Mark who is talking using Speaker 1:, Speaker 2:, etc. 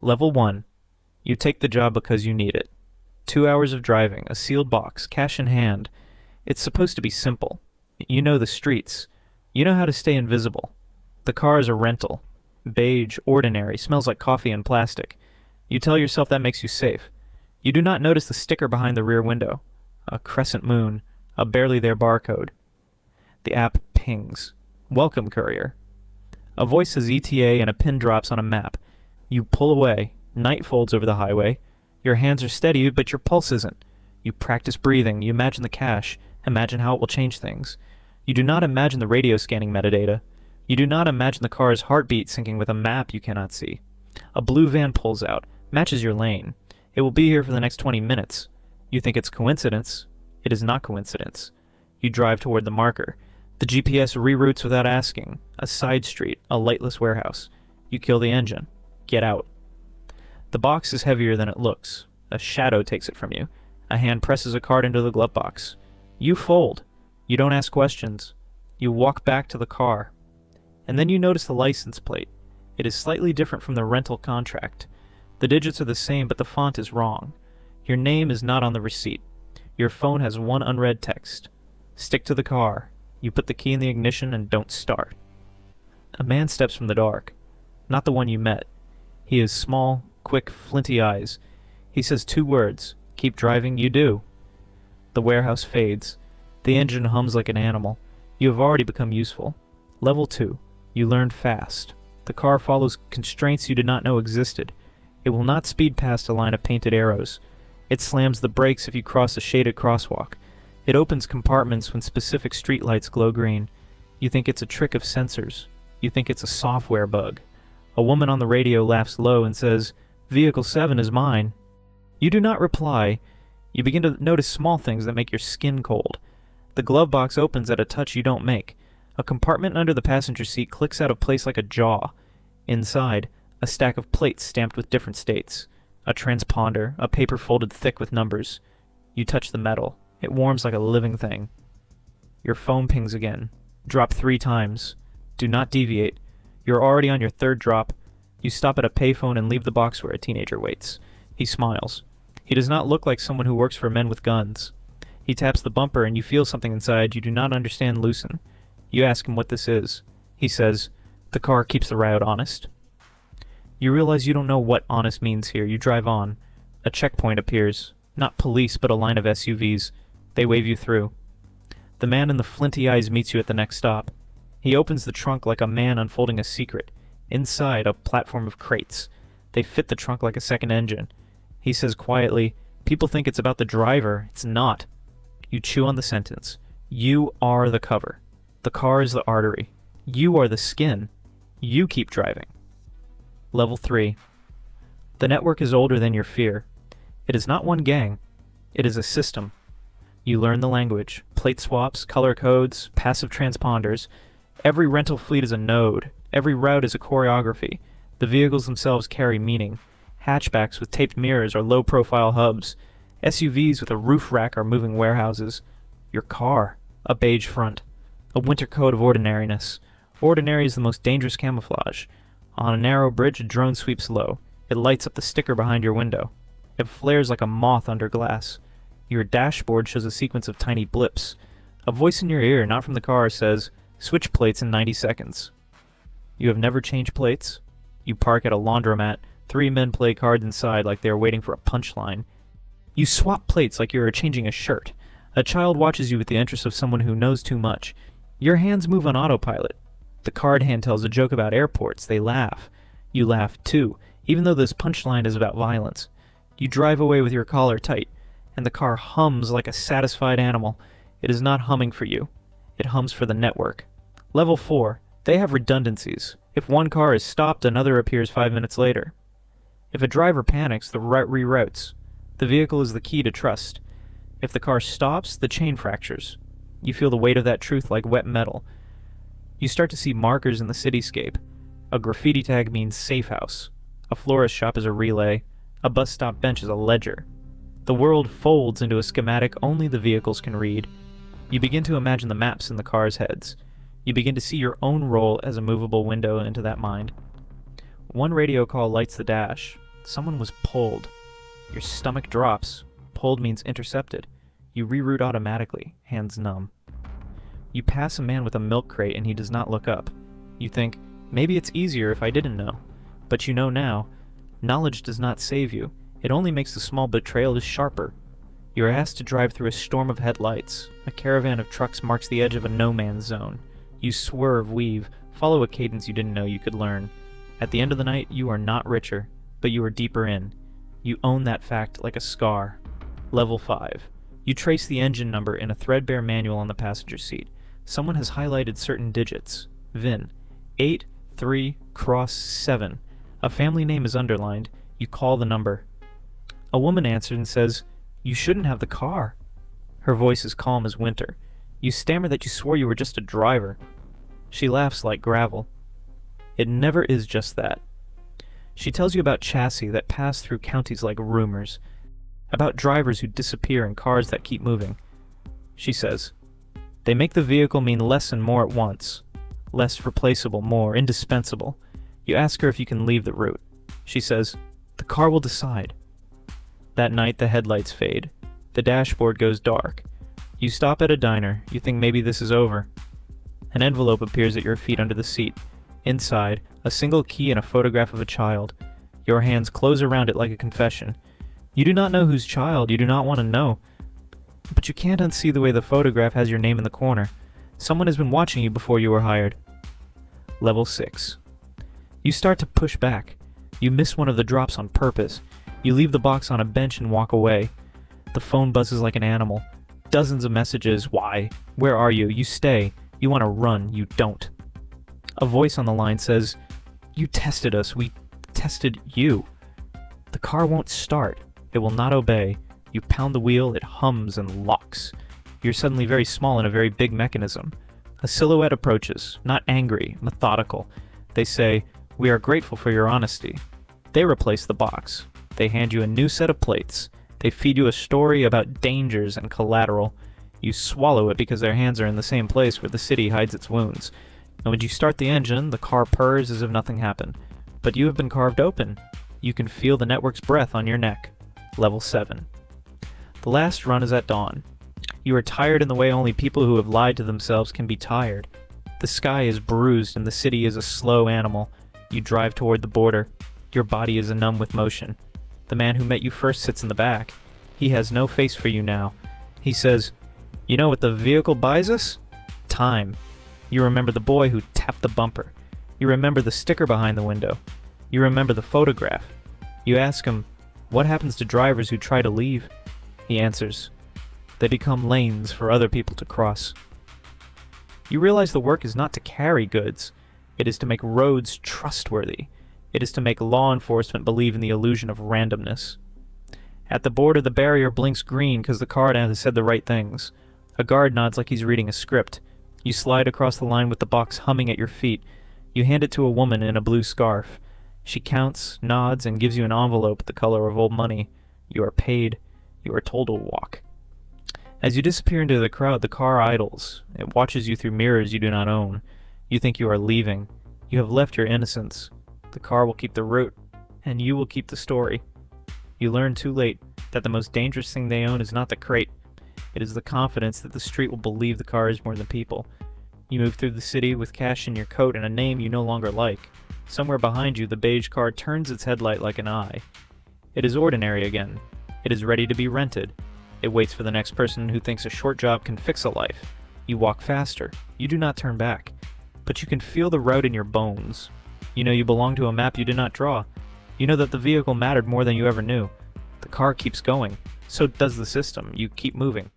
Speaker 1: Level 1. You take the job because you need it. 2 hours of driving, a sealed box, cash in hand. It's supposed to be simple. You know the streets. You know how to stay invisible. The car is a rental. Beige, ordinary, smells like coffee and plastic. You tell yourself that makes you safe. You do not notice the sticker behind the rear window. A crescent moon, a barely there barcode. The app pings. Welcome, courier. A voice says ETA and a pin drops on a map. You pull away. Night folds over the highway. Your hands are steady, but your pulse isn't. You practice breathing. You imagine the cache. Imagine how it will change things. You do not imagine the radio scanning metadata. You do not imagine the car's heartbeat syncing with a map you cannot see. A blue van pulls out, matches your lane. It will be here for the next 20 minutes. You think it's coincidence. It is not coincidence. You drive toward the marker. The GPS reroutes without asking. A side street, a lightless warehouse. You kill the engine. Get out. The box is heavier than it looks. A shadow takes it from you. A hand presses a card into the glove box. You fold. You don't ask questions. You walk back to the car. And then you notice the license plate. It is slightly different from the rental contract. The digits are the same, but the font is wrong. Your name is not on the receipt. Your phone has one unread text. Stick to the car. You put the key in the ignition and don't start. A man steps from the dark. Not the one you met. He has small, quick, flinty eyes. He says 2 words. Keep driving, you do. The warehouse fades. The engine hums like an animal. You have already become useful. Level 2. You learn fast. The car follows constraints you did not know existed. It will not speed past a line of painted arrows. It slams the brakes if you cross a shaded crosswalk. It opens compartments when specific streetlights glow green. You think it's a trick of sensors. You think it's a software bug. A woman on the radio laughs low and says, "Vehicle 7 is mine." You do not reply. You begin to notice small things that make your skin cold. The glove box opens at a touch you don't make. A compartment under the passenger seat clicks out of place like a jaw. Inside, a stack of plates stamped with different states. A transponder, a paper folded thick with numbers. You touch the metal. It warms like a living thing. Your phone pings again. Drop 3 times. Do not deviate. You're already on your 3rd drop. You stop at a payphone and leave the box where a teenager waits. He smiles. He does not look like someone who works for men with guns. He taps the bumper and you feel something inside you do not understand loosen. You ask him what this is. He says, "The car keeps the route honest." You realize you don't know what honest means here. You drive on. A checkpoint appears. Not police, but a line of SUVs. They wave you through. The man in the flinty eyes meets you at the next stop. He opens the trunk like a man unfolding a secret. Inside, a platform of crates. They fit the trunk like a second engine. He says quietly, "People think it's about the driver. It's not." You chew on the sentence. You are the cover. The car is the artery. You are the skin. You keep driving. Level 3. The network is older than your fear. It is not one gang. It is a system. You learn the language. Plate swaps, color codes, passive transponders. Every rental fleet is a node. Every route is a choreography. The vehicles themselves carry meaning. Hatchbacks with taped mirrors are low-profile hubs. SUVs with a roof rack are moving warehouses. Your car, a beige front. A winter coat of ordinariness. Ordinary is the most dangerous camouflage. On a narrow bridge, a drone sweeps low. It lights up the sticker behind your window. It flares like a moth under glass. Your dashboard shows a sequence of tiny blips. A voice in your ear, not from the car, says, "Switch plates in 90 seconds. You have never changed plates? You park at a laundromat. 3 men play cards inside like they are waiting for a punchline. You swap plates like you are changing a shirt. A child watches you with the interest of someone who knows too much. Your hands move on autopilot. The card hand tells a joke about airports. They laugh. You laugh too, even though this punchline is about violence. You drive away with your collar tight, and the car hums like a satisfied animal. It is not humming for you. It hums for the network. Level 4. They have redundancies. If one car is stopped, another appears 5 minutes later. If a driver panics, the route reroutes. The vehicle is the key to trust. If the car stops, the chain fractures. You feel the weight of that truth like wet metal. You start to see markers in the cityscape. A graffiti tag means safe house. A florist shop is a relay. A bus stop bench is a ledger. The world folds into a schematic only the vehicles can read. You begin to imagine the maps in the cars' heads. You begin to see your own role as a movable window into that mind. One radio call lights the dash. Someone was pulled. Your stomach drops. Pulled means intercepted. You reroute automatically, hands numb. You pass a man with a milk crate and he does not look up. You think, maybe it's easier if I didn't know. But you know now, knowledge does not save you. It only makes the small betrayal sharper. You are asked to drive through a storm of headlights. A caravan of trucks marks the edge of a no-man's zone. You swerve, weave, follow a cadence you didn't know you could learn. At the end of the night, you are not richer, but you are deeper in. You own that fact like a scar. Level 5. You trace the engine number in a threadbare manual on the passenger seat. Someone has highlighted certain digits. VIN 83X7. A family name is underlined. You call the number. A woman answers and says, "You shouldn't have the car." Her voice is calm as winter. You stammer that you swore you were just a driver. She laughs like gravel. It never is just that. She tells you about chassis that pass through counties like rumors, about drivers who disappear and cars that keep moving. She says, they make the vehicle mean less and more at once. Less replaceable, more indispensable. You ask her if you can leave the route. She says, the car will decide. That night the headlights fade. The dashboard goes dark. You stop at a diner. You think maybe this is over. An envelope appears at your feet under the seat. Inside, a single key and a photograph of a child. Your hands close around it like a confession. You do not know whose child, you do not want to know. But you can't unsee the way the photograph has your name in the corner. Someone has been watching you before you were hired. Level 6. You start to push back. You miss one of the drops on purpose. You leave the box on a bench and walk away. The phone buzzes like an animal. Dozens of messages. Why? Where are you? You stay. You want to run. You don't. A voice on the line says, you tested us. We tested you. The car won't start. It will not obey. You pound the wheel. It hums and locks. You're suddenly very small in a very big mechanism. A silhouette approaches, not angry, methodical. They say, we are grateful for your honesty. They replace the box. They hand you a new set of plates. They feed you a story about dangers and collateral. You swallow it because their hands are in the same place where the city hides its wounds. And when you start the engine, the car purrs as if nothing happened. But you have been carved open. You can feel the network's breath on your neck. Level 7. The last run is at dawn. You are tired in the way only people who have lied to themselves can be tired. The sky is bruised and the city is a slow animal. You drive toward the border. Your body is numb with motion. The man who met you first sits in the back. He has no face for you now. He says, you know what the vehicle buys us? Time. You remember the boy who tapped the bumper. You remember the sticker behind the window. You remember the photograph. You ask him, what happens to drivers who try to leave? He answers, they become lanes for other people to cross. You realize the work is not to carry goods. It is to make roads trustworthy. It is to make law enforcement believe in the illusion of randomness. At the border, the barrier blinks green because the car has said the right things. A guard nods like he's reading a script. You slide across the line with the box humming at your feet. You hand it to a woman in a blue scarf. She counts, nods, and gives you an envelope the color of old money. You are paid. You are told to walk. As you disappear into the crowd, the car idles. It watches you through mirrors you do not own. You think you are leaving. You have left your innocence. The car will keep the route, and you will keep the story. You learn too late that the most dangerous thing they own is not the crate. It is the confidence that the street will believe the car is more than people. You move through the city with cash in your coat and a name you no longer like. Somewhere behind you, the beige car turns its headlight like an eye. It is ordinary again. It is ready to be rented. It waits for the next person who thinks a short job can fix a life. You walk faster. You do not turn back. But you can feel the route in your bones. You know you belong to a map you did not draw. You know that the vehicle mattered more than you ever knew. The car keeps going. So does the system. You keep moving.